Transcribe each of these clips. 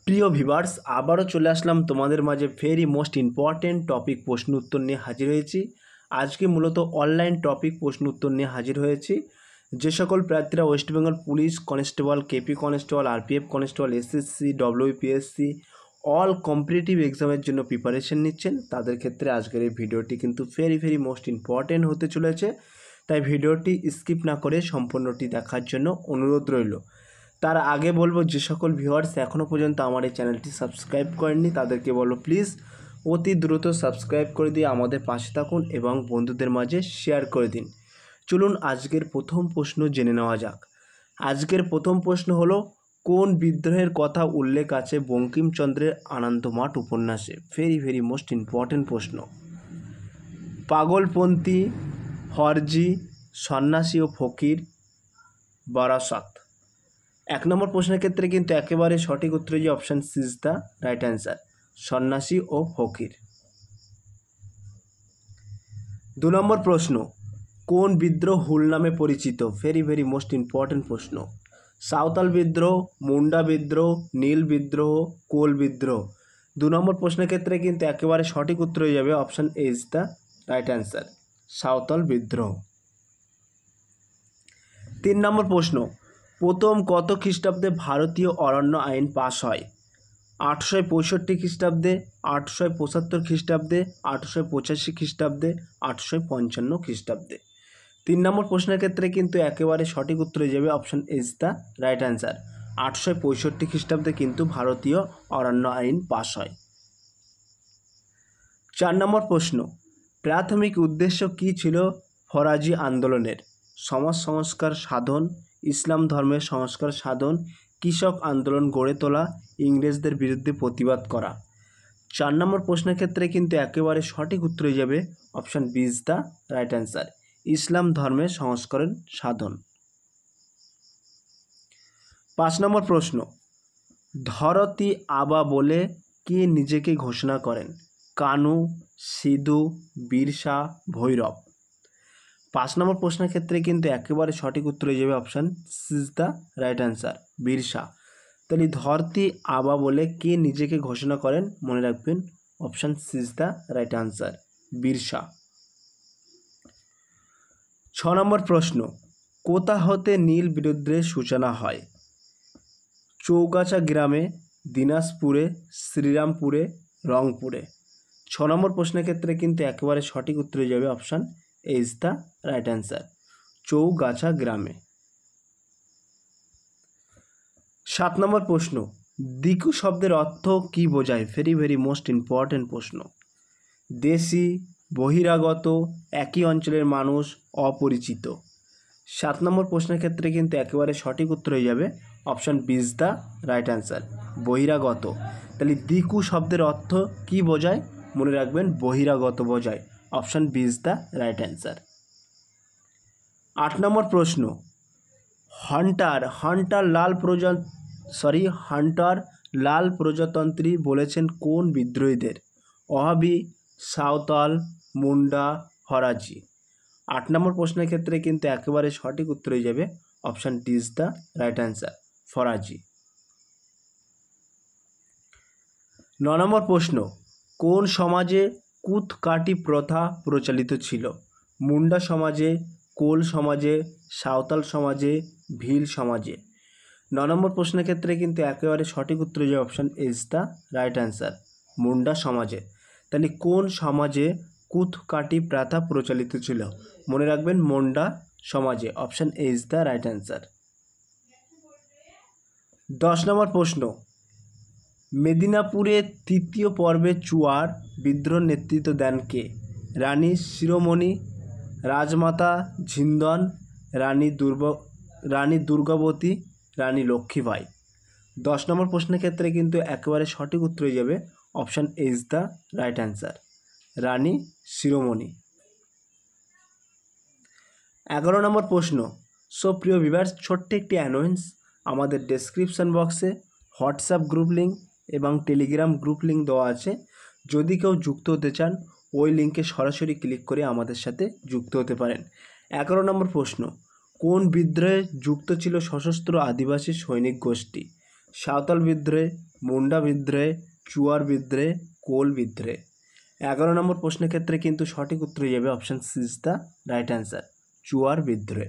প্রিয় ভিউয়ার্স, আবারও চলে আসলাম তোমাদের মাঝে ভেরি মোস্ট ইম্পর্টেন্ট টপিক প্রশ্ন উত্তর নিয়ে হাজির হয়েছি। আজকে মূলত অনলাইন টপিক প্রশ্ন উত্তর নিয়ে হাজির হয়েছি। যে সকল প্রার্থীরা West Bengal police constable, KP constable, RPF constable, SSC, WPSC all competitive এক্সামের জন্য প্রিপারেশন নিচ্ছেন, তাদের ক্ষেত্রে আজকের এই ভিডিওটি কিন্তু ভেরি মোস্ট ইম্পর্টেন্ট হতে চলেছে। তাই ভিডিওটি স্কিপ না করে সম্পূর্ণটি দেখার জন্য অনুরোধ রইল। তার আগে বলবো, যে সকল ভিউয়ার্স এখনও পর্যন্ত আমার এই চ্যানেলটি সাবস্ক্রাইব করেননি তাদেরকে বলবো প্লিজ অতি দ্রুত সাবস্ক্রাইব করে দিয়ে আমাদের পাশে থাকুন এবং বন্ধুদের মাঝে শেয়ার করে দিন। চলুন আজকের প্রথম প্রশ্ন জেনে নেওয়া যাক। আজকের প্রথম প্রশ্ন হলো, কোন বিদ্রোহের কথা উল্লেখ আছে বঙ্কিমচন্দ্রের আনন্দমাঠ উপন্যাসে? ভেরি মোস্ট ইম্পর্টেন্ট প্রশ্ন। পাগলপন্থী, হরজি, সন্ন্যাসী ও ফকির, বারাসাত। এক নম্বর প্রশ্নের ক্ষেত্রে কিন্তু একেবারে সঠিক উত্তর যে option C is the right answer, সন্ন্যাসী ও ফকির। 2 নম্বর প্রশ্ন, কোন বিদ্রোহ হুল নামে পরিচিত? ভেরি মোস্ট ইম্পর্টেন্ট প্রশ্ন। সাঁওতাল বিদ্রোহ, মুন্ডা বিদ্রোহ, নীল বিদ্রোহ, কোল বিদ্রোহ। 2 নম্বর প্রশ্নের ক্ষেত্রে কিন্তু একেবারে সঠিক উত্তর হয়ে যাবে option A is the right answer, Santhal বিদ্রোহ। 3 নম্বর প্রশ্ন, প্রথম কত খ্রিস্টাব্দে ভারতীয় অরণ্য আইন পাশ হয়? 865 খ্রিস্টাব্দে, 875 খ্রিস্টাব্দে, 885 খ্রিস্টাব্দে, 855 খ্রিস্টাব্দে। 3 নম্বর প্রশ্নের ক্ষেত্রে কিন্তু একেবারে সঠিক উত্তর হয়ে যাবে option is the right answer, 865 খ্রিস্টাব্দে কিন্তু ভারতীয় অরণ্য আইন পাশ হয়। 4 নম্বর প্রশ্ন, প্রাথমিক উদ্দেশ্য কী ছিল ফরাজি আন্দোলনের? সমাজ সংস্কার সাধন, ইসলাম ধর্মের সংস্কার সাধন, কৃষক আন্দোলন গড়ে তোলা, ইংরেজদের বিরুদ্ধে প্রতিবাদ করা। 4 নম্বর প্রশ্নের ক্ষেত্রে কিন্তু একেবারে সঠিক উত্তর হয়ে যাবে option B is the right answer, ইসলাম ধর্মের সংস্করণ সাধন। 5 নম্বর প্রশ্ন, ধরতী আবা বলে কে নিজেকে ঘোষণা করেন? কানু, সিধু, বিরসা, ভৈরব। 5 নম্বর প্রশ্নের ক্ষেত্রে কিন্তু একেবারে সঠিক উত্তর হয়ে যাবে option C is the right answer, Birsa. তাহলে ধরতী আবা বলে কে নিজেকে ঘোষণা করেন? মনে রাখবেন option C is the right answer, Birsa. 6 নম্বর প্রশ্ন, কোথা হতে নীল বিদ্রোহের সূচনা হয়? চৌগাছা গ্রামে, দিনাজপুরে, শ্রীরামপুরে, রংপুরে। 6 নম্বর প্রশ্নের ক্ষেত্রে কিন্তু একেবারে সঠিক উত্তর হয়ে যাবে option A is the right answer, Chaugachha গ্রামে। 7 নম্বর প্রশ্ন, দিকু শব্দের অর্থ কী বোঝায়? ভেরি মোস্ট ইম্পর্টেন্ট প্রশ্ন। দেশি, বহিরাগত, একই অঞ্চলের মানুষ, অপরিচিত। 7 নম্বর প্রশ্নের ক্ষেত্রে কিন্তু একেবারে সঠিক উত্তর হয়ে যাবে option B is the right answer, বহিরাগত। তাহলে দিকু শব্দের অর্থ কী বোঝায়? মনে রাখবেন বহিরাগত বোঝায়, option B is the right answer. 8 নম্বর প্রশ্ন, হান্টার লাল প্রজাতন্ত্রী বলেছেন কোন বিদ্রোহীদের? ওহাবি, সাঁওতাল, মুন্ডা, হরাজি। 8 নম্বর প্রশ্নের ক্ষেত্রে কিন্তু একেবারে সঠিক উত্তর হয়ে যাবে option D is the right answer, Faraji. 9 নম্বর প্রশ্ন, কোন সমাজে কুথকাটি প্রথা প্রচলিত ছিল? মুন্ডা সমাজে, কোল সমাজে, সাঁওতাল সমাজে, ভিল সমাজে। 9 নম্বর প্রশ্নের ক্ষেত্রে কিন্তু একেবারে সঠিক উত্তর হয়ে যাবে option is the right answer, Munda সমাজে। তাহলে কোন সমাজে কুথকাটি প্রথা প্রচলিত ছিল? মনে রাখবেন মুন্ডা সমাজে, option A is the right answer. 10 নম্বর প্রশ্ন, মেদিনীপুরের তৃতীয় পর্বে চুয়ার বিদ্রোহ নেতৃত্ব দেন কে? রানী শিরোমণি, রাজমাতা ঝিন্দন, রানী দুর্গাবতী, রানী লক্ষ্মীবাই। 10 নম্বর প্রশ্নের ক্ষেত্রে কিন্তু একেবারে সঠিক উত্তর হয়ে যাবে option A is the right answer, Rani Shiromani. 11 নম্বর প্রশ্ন, সো প্রিয় ভিউয়ার্স, ছোট্ট একটি অ্যানাউন্স, আমাদের ডেসক্রিপশন বক্সে হোয়াটসঅ্যাপ গ্রুপ লিঙ্ক এবং টেলিগ্রাম গ্রুপ লিঙ্ক দেওয়া আছে। যদি কেউ যুক্ত হতে চান ওই লিঙ্কে সরাসরি ক্লিক করে আমাদের সাথে যুক্ত হতে পারেন। 11 নম্বর প্রশ্ন, কোন বিদ্রোহে যুক্ত ছিল সশস্ত্র আদিবাসী সৈনিক গোষ্ঠী? সাঁওতাল বিদ্রোহে, মুন্ডা বিদ্রোহে, চুয়ার বিদ্রোহে, কোল বিদ্রোহে। 11 নম্বর প্রশ্নের ক্ষেত্রে কিন্তু সঠিক উত্তর হয়ে যাবে option C is the right answer, Chuar বিদ্রোহে।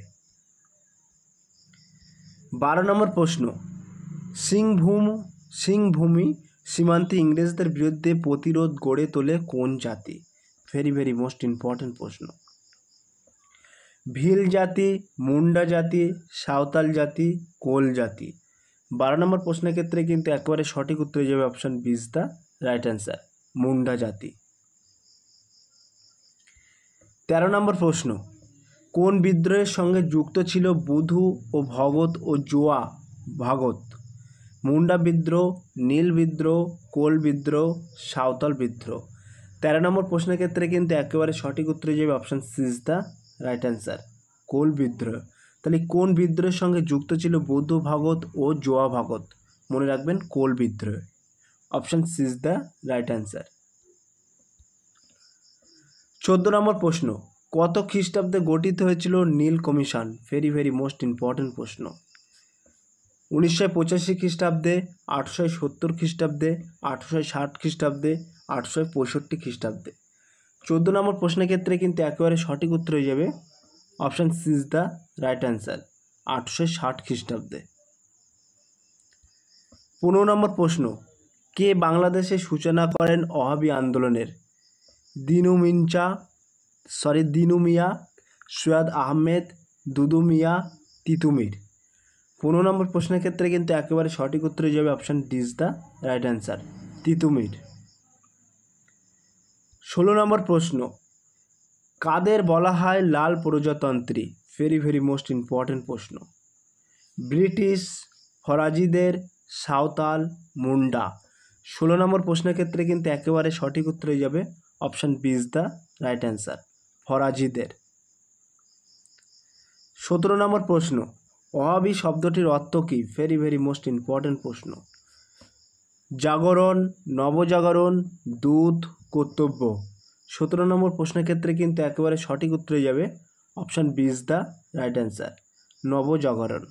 12 নম্বর প্রশ্ন, সিংভূমি সীমান্তে ইংরেজদের বিরুদ্ধে প্রতিরোধ গড়ে তোলে কোন জাতি? ভেরি ভেরি মোস্ট ইম্পর্টেন্ট প্রশ্ন। ভিল জাতি, মুন্ডা জাতি, সাঁওতাল জাতি, কোল জাতি। 12 নম্বর প্রশ্নের ক্ষেত্রে কিন্তু একেবারে সঠিক উত্তর হয়ে যাবে option B is the right answer, Munda জাতি। 13 নম্বর প্রশ্ন, কোন বিদ্রোহের সঙ্গে যুক্ত ছিল বুধু ও ভগত ও জোয়া ভাগত? মুন্ডা বিদ্রোহ, নীল বিদ্রোহ, কোল বিদ্রোহ, সাঁওতাল বিদ্রোহ। 13 নম্বর প্রশ্নের ক্ষেত্রে কিন্তু একেবারে সঠিক উত্তর হয়ে যাবে option C is the right answer, Kol বিদ্রোহ। তাহলে কোন বিদ্রোহের সঙ্গে যুক্ত ছিল বুধু ভাগত ও জোয়া ভাগত? মনে রাখবেন কোল বিদ্রোহ, option C is the right answer. 14 নম্বর প্রশ্ন, কত খ্রিস্টাব্দে গঠিত হয়েছিল নীল commission? Very very most important প্রশ্ন। 1985 খ্রিস্টাব্দে, 1870 খ্রিস্টাব্দে, 1860 খ্রিস্টাব্দে, 1865 খ্রিস্টাব্দে। 14 নম্বর প্রশ্নের ক্ষেত্রে কিন্তু একেবারে সঠিক উত্তর হয়ে যাবে option C is the right answer, 1860 খ্রিস্টাব্দে। 15 নম্বর প্রশ্ন, কে বাংলাদেশে সূচনা করেন ওহাবি আন্দোলনের? দিনু মিয়া, সৈয়দ আহমেদ, দুদু মিয়া, তিতুমির। 15 নম্বর প্রশ্নের ক্ষেত্রে কিন্তু একেবারে সঠিক উত্তর হয়ে যাবে option D is the right answer, Titumir. 16 নম্বর প্রশ্ন, কাদের বলা হয় লাল প্রজাতন্ত্রী? ভেরি ভেরি মোস্ট ইম্পর্টেন্ট প্রশ্ন। ব্রিটিশ, ফরাজিদের, সাঁওতাল, মুন্ডা। 16 নম্বর প্রশ্নের ক্ষেত্রে কিন্তু একেবারে সঠিক উত্তর হয়ে যাবে option B is the right answer, ফরাজিদের। 17 নম্বর প্রশ্ন, ওহাবি শব্দটির অর্থ কী? ভেরি ভেরি মোস্ট ইম্পর্টেন্ট প্রশ্ন। জাগরণ, নবজাগরণ, দূত, কর্তব্য। 17 নম্বর প্রশ্নের ক্ষেত্রে কিন্তু একেবারে সঠিক উত্তর হয়ে যাবে option B is the right answer, নবজাগরণ।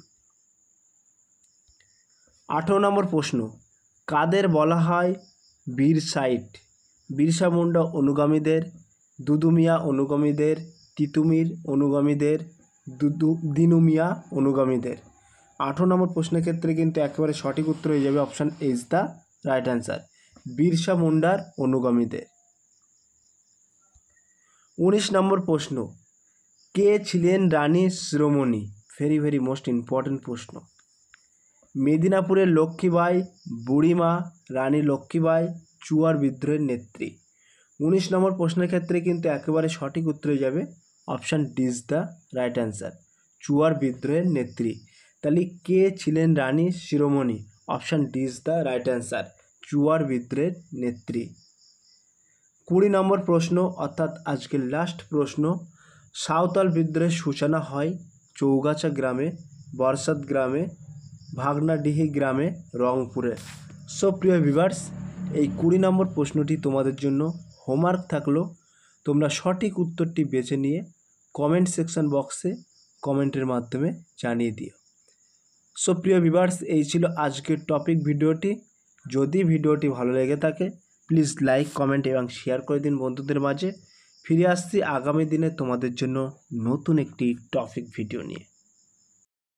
18 নম্বর প্রশ্ন, কাদের বলা হয় বীর সাইট? বিরসা মুন্ডা অনুগামীদের, দুদু মিয়া অনুগামীদের, তিতুমির অনুগামীদের, দিনু মিয়া অনুগামীদের। 18 নম্বর প্রশ্নের ক্ষেত্রে কিন্তু একেবারে সঠিক উত্তর হয়ে যাবে option A is the right answer, Birsa মুন্ডার অনুগামীদের। 19 নম্বর প্রশ্ন, কে ছিলেন Rani Shiromani? Very very most important প্রশ্ন। মেদিনীপুরের লক্ষ্মীবাই, বুড়িমা, রানী লক্ষ্মীবাই, চুয়ার বিদ্রোহের নেত্রী। 19 নম্বর প্রশ্নের ক্ষেত্রে কিন্তু একেবারে সঠিক উত্তর হয়ে যাবে option D is the right answer, Chuar বিদ্রোহের নেত্রী। তাহলে কে ছিলেন Rani Shiromani? Option D is the right answer, Chuar বিদ্রোহের নেত্রী। 20 নম্বর প্রশ্ন অর্থাৎ আজকের লাস্ট প্রশ্ন, সাঁওতাল বিদ্রোহের সূচনা হয় চৌগাছা গ্রামে, বরসাত গ্রামে, ভাগনাডিহি গ্রামে, রংপুরে। সো প্রিয় ভিউয়ার্স, এই 20 নম্বর প্রশ্নটি তোমাদের জন্য হোমওয়ার্ক থাকলো। তোমরা সঠিক উত্তরটি বেছে নিয়ে কমেন্ট সেকশন বক্সে কমেন্টের মাধ্যমে জানিয়ে দিও। সো প্রিয় ভিউয়ার্স, এই ছিল আজকের টপিক ভিডিওটি। যদি ভিডিওটি ভালো লেগে থাকে প্লিজ লাইক, কমেন্ট এবং শেয়ার করে দিন বন্ধুদের মাঝে। ফিরে আসছি আগামী দিনে তোমাদের জন্য নতুন একটি টপিক ভিডিও নিয়ে।